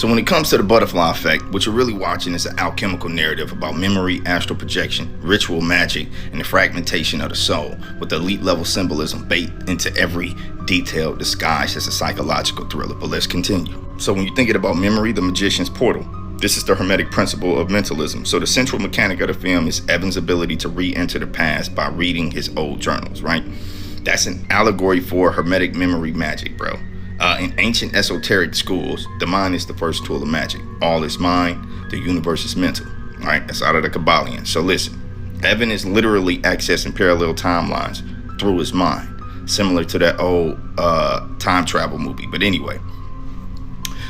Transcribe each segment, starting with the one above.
So when it comes to the butterfly effect, what you're really watching is an alchemical narrative about memory, astral projection, ritual magic, and the fragmentation of the soul, with elite level symbolism baked into every detail disguised as a psychological thriller. But let's continue. So when you're thinking about memory, the magician's portal, this is the hermetic principle of mentalism. So the central mechanic of the film is Evan's ability to re-enter the past by reading his old journals, right? That's an allegory for hermetic memory magic, bro. In ancient esoteric schools, the mind is the first tool of magic. All is mind, the universe is mental. All right, that's out of the Kabbalion. So listen, Evan is literally accessing parallel timelines through his mind, similar to that old time travel movie. But anyway,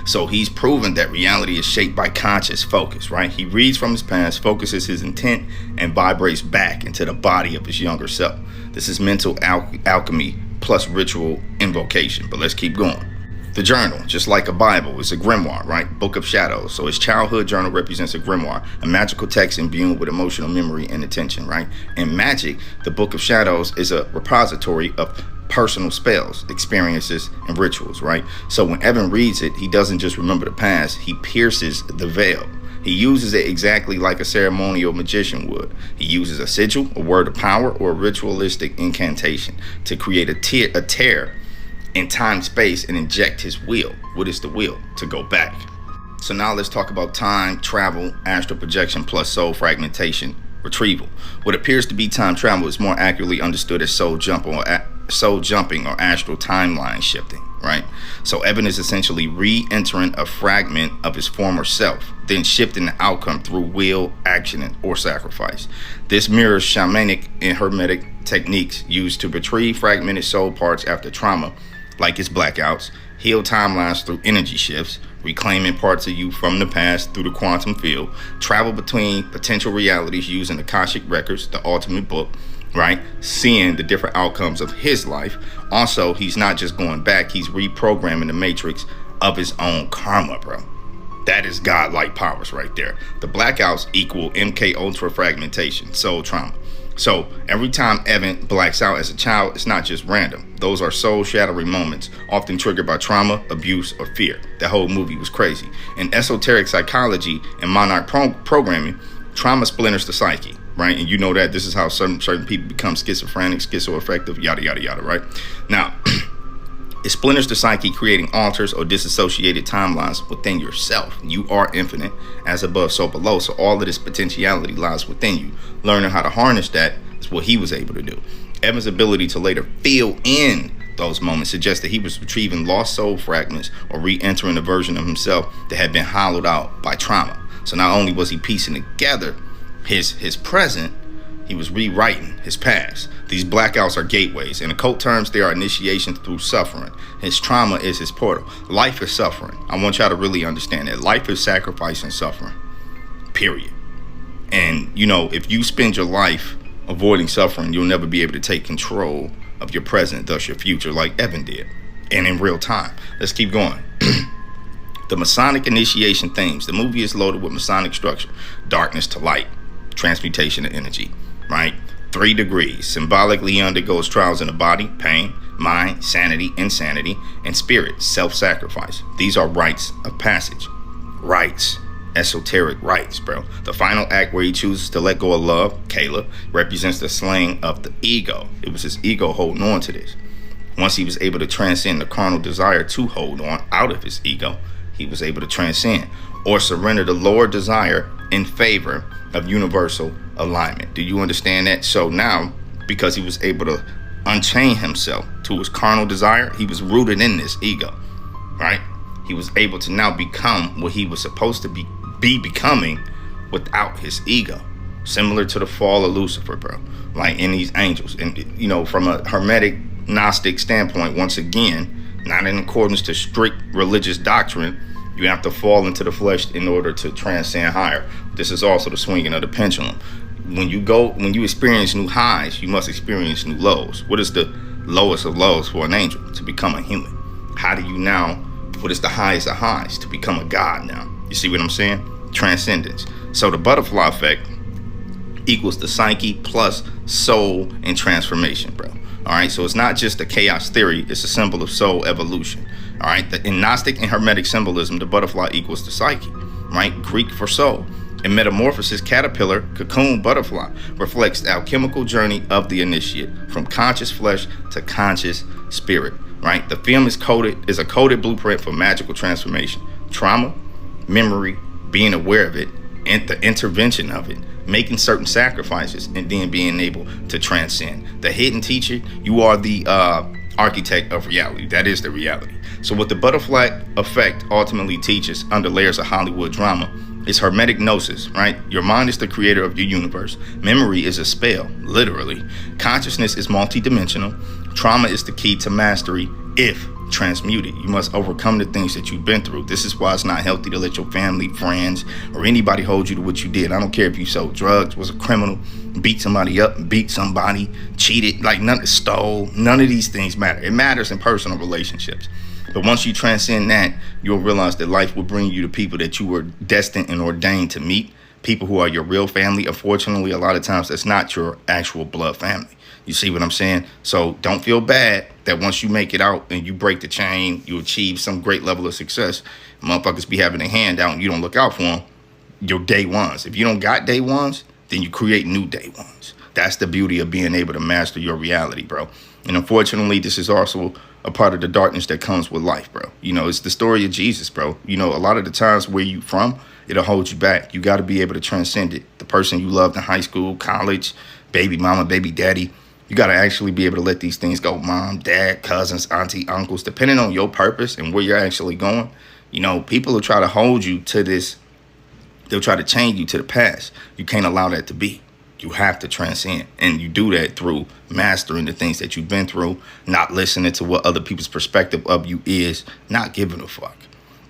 so he's proven that reality is shaped by conscious focus, right? He reads from his past, focuses his intent, and vibrates back into the body of his younger self. This is mental alchemy plus ritual invocation. But let's keep going. The journal, just like a Bible, is a grimoire, right? Book of Shadows. So his childhood journal represents a grimoire, a magical text imbued with emotional memory and attention, right? In magic, the Book of Shadows is a repository of personal spells, experiences, and rituals, right? So when Evan reads it, he doesn't just remember the past, he pierces the veil. He uses it exactly like a ceremonial magician would. He uses a sigil, a word of power, or a ritualistic incantation to create a tear in time space and inject his will. What is the will? To go back. So now let's talk about time travel, astral projection plus soul fragmentation retrieval. What appears to be time travel is more accurately understood as soul jumping or astral timeline shifting, right? So Evan is essentially re-entering a fragment of his former self, then shifting the outcome through will, action, or sacrifice. This mirrors shamanic and hermetic techniques used to retrieve fragmented soul parts after trauma, like his blackouts, heal timelines through energy shifts, reclaiming parts of you from the past through the quantum field, travel between potential realities using Akashic Records, the ultimate book, right? Seeing the different outcomes of his life. Also, he's not just going back, he's reprogramming the matrix of his own karma, bro. That is godlike powers right there. The blackouts equal MK Ultra fragmentation, soul trauma. So every time Evan blacks out as a child, it's not just random. Those are soul shattering moments, often triggered by trauma, abuse, or fear. That whole movie was crazy. In esoteric psychology and monarch programming, trauma splinters the psyche, right? And you know that this is how certain people become schizophrenic, schizoaffective, yada, yada, yada, right? Now, it splinters the psyche, creating alters or disassociated timelines within yourself. You are infinite, as above, so below. So all of this potentiality lies within you. Learning how to harness that is what he was able to do. Evan's ability to later fill in those moments suggests that he was retrieving lost soul fragments or re-entering a version of himself that had been hollowed out by trauma. So not only was he piecing together his present, he was rewriting his past. These blackouts are gateways. In occult terms, they are initiations through suffering. His trauma is his portal. Life is suffering. I want y'all to really understand that. Life is sacrifice and suffering. Period. And, you know, if you spend your life avoiding suffering, you'll never be able to take control of your present, thus your future, like Evan did. And in real time. Let's keep going. The Masonic initiation themes. The movie is loaded with Masonic structure. Darkness to light. Transmutation of energy. Right? 3 degrees. Symbolically, he undergoes trials in the body, pain, mind, sanity, insanity, and spirit, self-sacrifice. These are rites of passage. Rites. Esoteric rites, bro. The final act where he chooses to let go of love, Kayla, represents the slaying of the ego. It was his ego holding on to this. Once he was able to transcend the carnal desire to hold on out of his ego, he was able to transcend or surrender the lower desire in favor of universal alignment. Do you understand that? So now, because he was able to unchain himself to his carnal desire, he was rooted in this ego, right? He was able to now become what he was supposed to be becoming without his ego. Similar to the fall of Lucifer, bro. Like in these angels. And, you know, from a hermetic Gnostic standpoint, once again, not in accordance to strict religious doctrine, you have to fall into the flesh in order to transcend higher. This is also the swinging of the pendulum. When you experience new highs, you must experience new lows. What is the lowest of lows for an angel? To become a human. How do you now, what is the highest of highs? To become a god now. You see what I'm saying? Transcendence. So the butterfly effect equals the psyche plus soul and transformation, bro. All right, so it's not just a chaos theory, it's a symbol of soul evolution. All right, in Gnostic and Hermetic symbolism, the butterfly equals the psyche, right? Greek for soul. In Metamorphosis, caterpillar, cocoon, butterfly reflects the alchemical journey of the initiate from conscious flesh to conscious spirit, right? The film is a coded blueprint for magical transformation, trauma, memory, being aware of it, and the intervention of it, making certain sacrifices, and then being able to transcend. The hidden teacher, you are the architect of reality. That is the reality. So what the butterfly effect ultimately teaches under layers of Hollywood drama is hermetic gnosis, right? Your mind is the creator of your universe. Memory is a spell, literally. Consciousness is multidimensional. Trauma is the key to mastery if transmuted. You must overcome the things that you've been through. This is why it's not healthy to let your family, friends, or anybody hold you to what you did. I don't care if you sold drugs, was a criminal, beat somebody up, beat somebody, cheated, stole. None of these things matter. It matters in personal relationships. But once you transcend that, you'll realize that life will bring you to people that you were destined and ordained to meet, people who are your real family. Unfortunately, a lot of times that's not your actual blood family. You see what I'm saying? So don't feel bad that once you make it out and you break the chain, you achieve some great level of success, motherfuckers be having a handout and you don't look out for them, your day ones. If you don't got day ones, then you create new day ones. That's the beauty of being able to master your reality, bro. And unfortunately, this is also a part of the darkness that comes with life, bro. You know, it's the story of Jesus, bro. You know, a lot of the times where you from, it'll hold you back. You got to be able to transcend it. The person you loved in high school, college, baby mama, baby daddy, you got to actually be able to let these things go. Mom, dad, cousins, auntie, uncles, depending on your purpose and where you're actually going. You know, people will try to hold you to this. They'll try to chain you to the past. You can't allow that to be. You have to transcend. And you do that through mastering the things that you've been through, not listening to what other people's perspective of you is, not giving a fuck.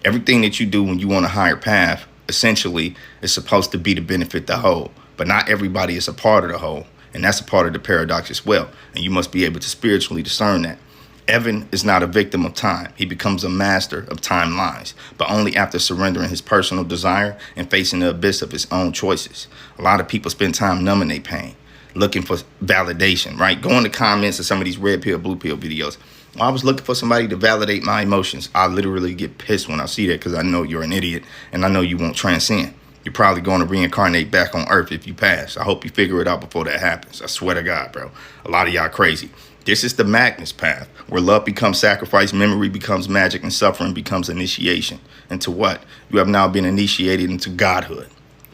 Everything that you do when you on a higher path, essentially, is supposed to be to benefit the whole. But not everybody is a part of the whole. And that's a part of the paradox as well. And you must be able to spiritually discern that. Evan is not a victim of time. He becomes a master of timelines, but only after surrendering his personal desire and facing the abyss of his own choices. A lot of people spend time numbing their pain, looking for validation, right? Go in the comments of some of these red pill, blue pill videos. Well, I was looking for somebody to validate my emotions. I literally get pissed when I see that because I know you're an idiot and I know you won't transcend. You're probably going to reincarnate back on Earth if you pass. I hope you figure it out before that happens. I swear to God, bro. A lot of y'all crazy. This is the Magnus path, where love becomes sacrifice, memory becomes magic, and suffering becomes initiation. Into what? You have now been initiated into godhood.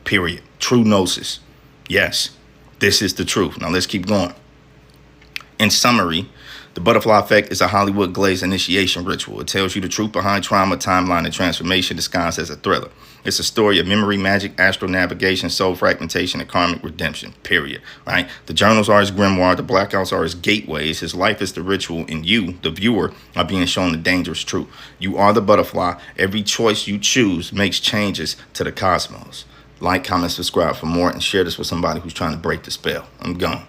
Period. True gnosis. Yes, this is the truth. Now let's keep going. In summary, the butterfly effect is a Hollywood glazed initiation ritual. It tells you the truth behind trauma, timeline, and transformation disguised as a thriller. It's a story of memory, magic, astral navigation, soul fragmentation, and karmic redemption, period, right? The journals are his grimoire, the blackouts are his gateways, his life is the ritual, and you, the viewer, are being shown the dangerous truth. You are the butterfly. Every choice you choose makes changes to the cosmos. Like, comment, subscribe for more, and share this with somebody who's trying to break the spell. I'm gone.